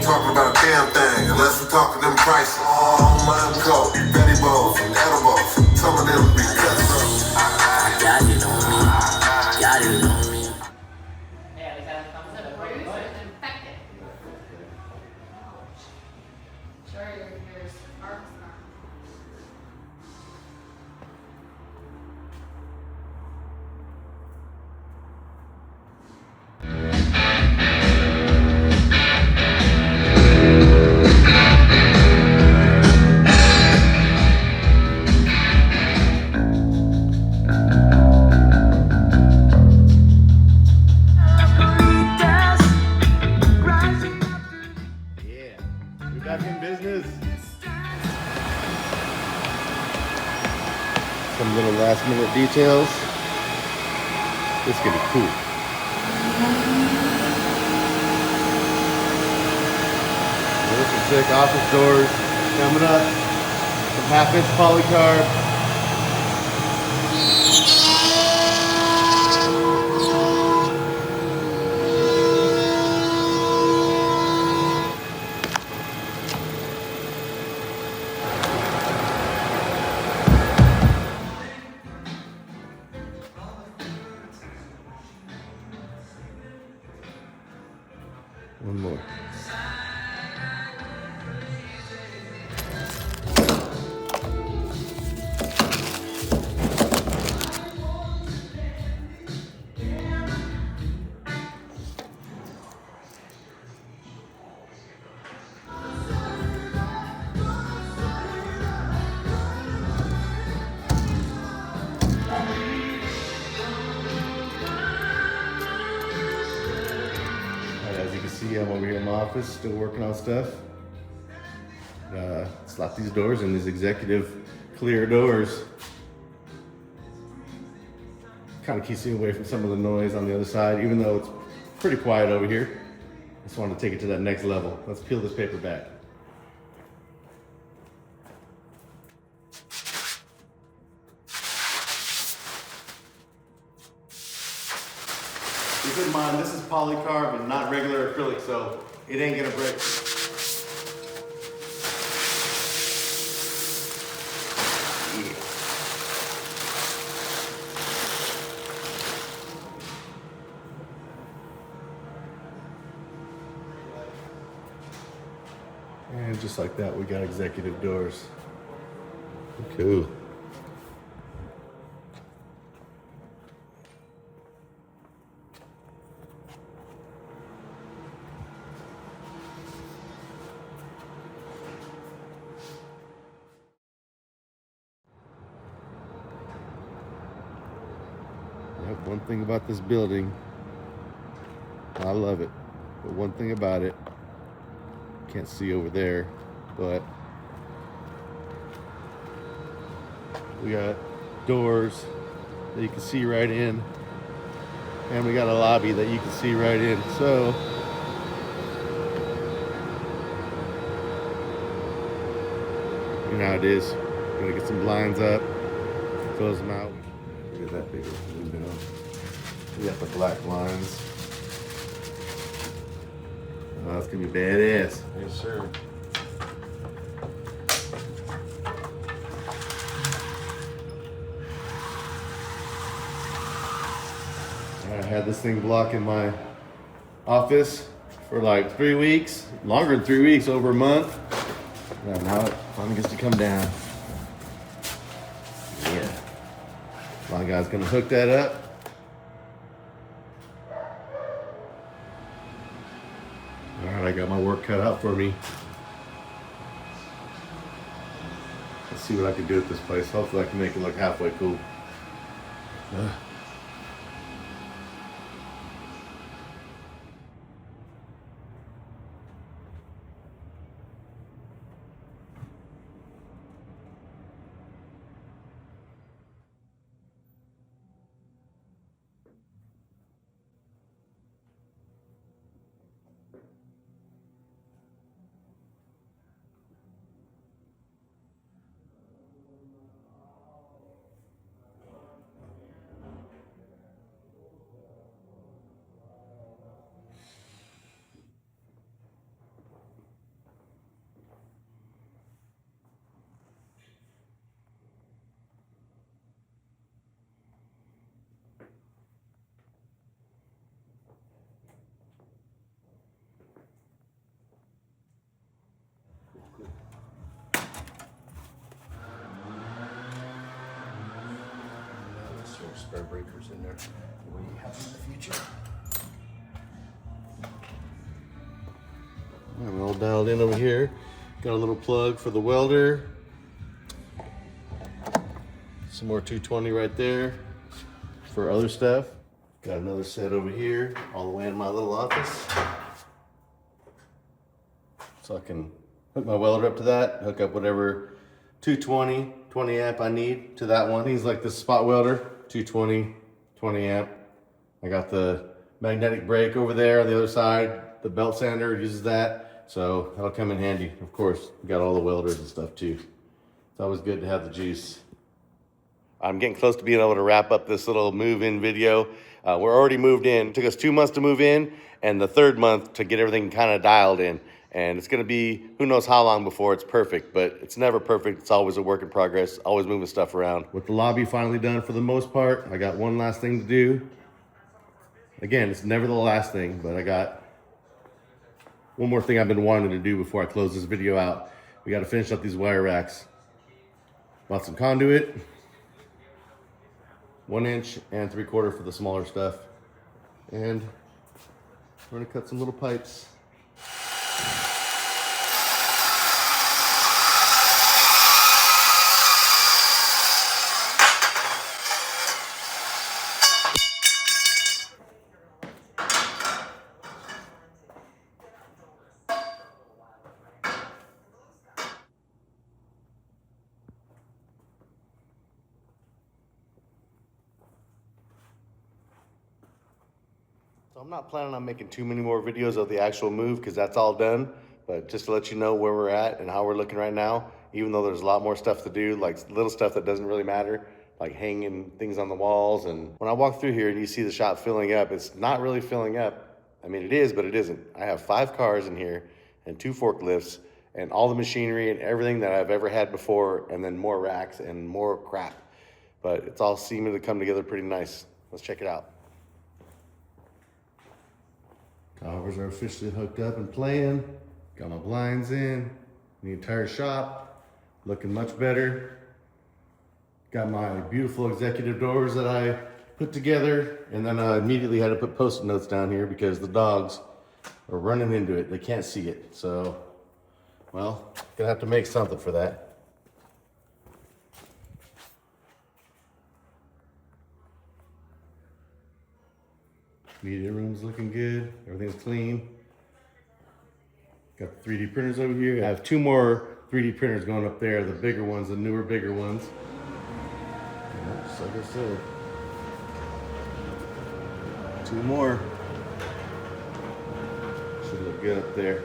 talking about a damn thing unless we talking them prices. Oh, my coat, Betty Bowls, and edibles. Some of them be cutthroat. Got it on me. Got it on me. Back in business. Some little last minute details. This is gonna be cool. There's some sick office doors coming up. Some 1/2 inch polycarb. One more. As you can see, I'm over here in my office, still working on stuff. Slap these doors in, these executive clear doors. Kind of keeps me away from some of the noise on the other side, even though it's pretty quiet over here. Just wanted to take it to that next level. Let's peel this paper back. Keep in mind, this is polycarb and not regular acrylic, so it ain't gonna break. And just like that, we got executive doors. Cool. One thing about this building, I love it, but one thing about it, can't see over there, but we got doors that you can see right in, and we got a lobby that you can see right in. So you know how it is. Gonna get some blinds up, close them out. Look at that big window. We got the black blinds. Oh, that's gonna be badass. Yes, sir. I had this thing blocking my office for like 3 weeks, longer than 3 weeks, over a month. And now it finally gets to come down. Yeah. My guy's gonna hook that up. All right, I got my work cut out for me. Let's see what I can do with this place. Hopefully I can make it look halfway cool. spare breakers in there. We have in the future. I'm all dialed in over here. Got a little plug for the welder. Some more 220 right there for other stuff. Got another set over here, all the way in my little office. So I can hook my welder up to that, hook up whatever 220, 20 amp I need to that one. Things like this spot welder, 220, 20 amp. I got the magnetic brake over there on the other side. The belt sander uses that, so that'll come in handy. Of course, we got all the welders and stuff too. It's always good to have the juice. I'm getting close to being able to wrap up this little move-in video. We're already moved in. It took us 2 months to move in, and the third month to get everything kind of dialed in. And it's gonna be who knows how long before it's perfect, but it's never perfect. It's always a work in progress, always moving stuff around. With the lobby finally done for the most part, I got one last thing to do. Again, it's never the last thing, but I got one more thing I've been wanting to do before I close this video out. We gotta finish up these wire racks. Bought some conduit, 1 inch and 3/4 for the smaller stuff. And we're gonna cut some little pipes. So I'm not planning on making too many more videos of the actual move because that's all done. But just to let you know where we're at and how we're looking right now, even though there's a lot more stuff to do, like little stuff that doesn't really matter, like hanging things on the walls. And when I walk through here and you see the shop filling up, it's not really filling up. I mean, it is, but it isn't. I have 5 cars in here and 2 forklifts and all the machinery and everything that I've ever had before, and then more racks and more crap. But it's all seeming to come together pretty nice. Let's check it out. Covers are officially hooked up and playing. Got my blinds in. The entire shop looking much better. Got my beautiful executive doors that I put together, and then I immediately had to put post-it notes down here because the dogs are running into it. They can't see it. So, well, gonna have to make something for that. Media room's looking good. Everything's clean. Got the 3D printers over here. I have 2 more 3D printers going up there, the bigger ones, the newer, bigger ones. Yeah, just like I said. 2 more. Should look good up there.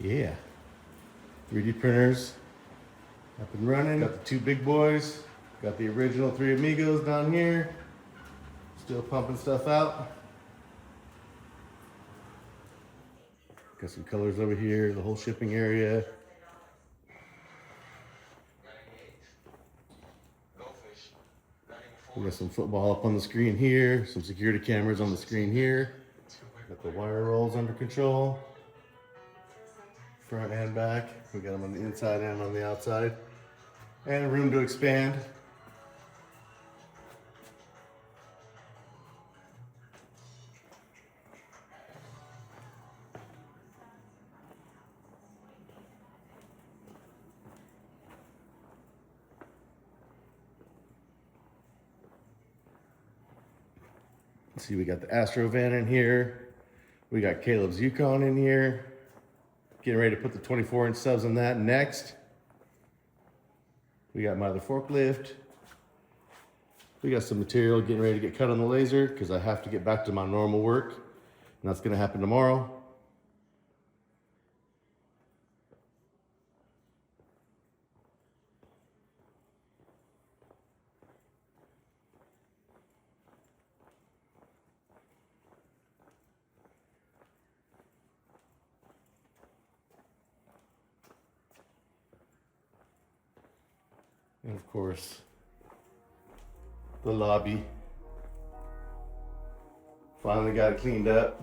Yeah, 3D printers up and running. Got the 2 big boys. Got the original 3 Amigos down here. Still pumping stuff out. Got some colors over here, the whole shipping area. We got some football up on the screen here, some security cameras on the screen here. Got the wire rolls under control. Front and back. We got them on the inside and on the outside. And room to expand. See, we got the Astro van in here. We got Caleb's Yukon in here. Getting ready to put the 24-inch subs on that next. We got my other forklift. We got some material getting ready to get cut on the laser because I have to get back to my normal work. And that's going to happen tomorrow. And of course, the lobby. Finally got it cleaned up.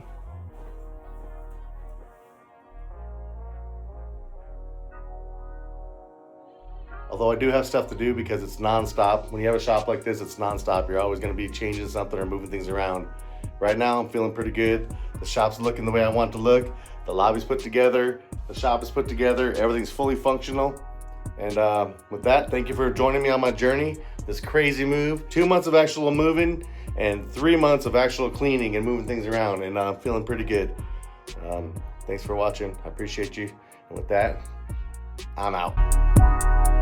Although I do have stuff to do because it's non-stop. When you have a shop like this, it's non-stop. You're always gonna be changing something or moving things around. Right now, I'm feeling pretty good. The shop's looking the way I want it to look. The lobby's put together. The shop is put together. Everything's fully functional. And with that, thank you for joining me on my journey. This crazy move. 2 months of actual moving and 3 months of actual cleaning and moving things around. And I'm feeling pretty good. Thanks for watching. I appreciate you. And with that, I'm out.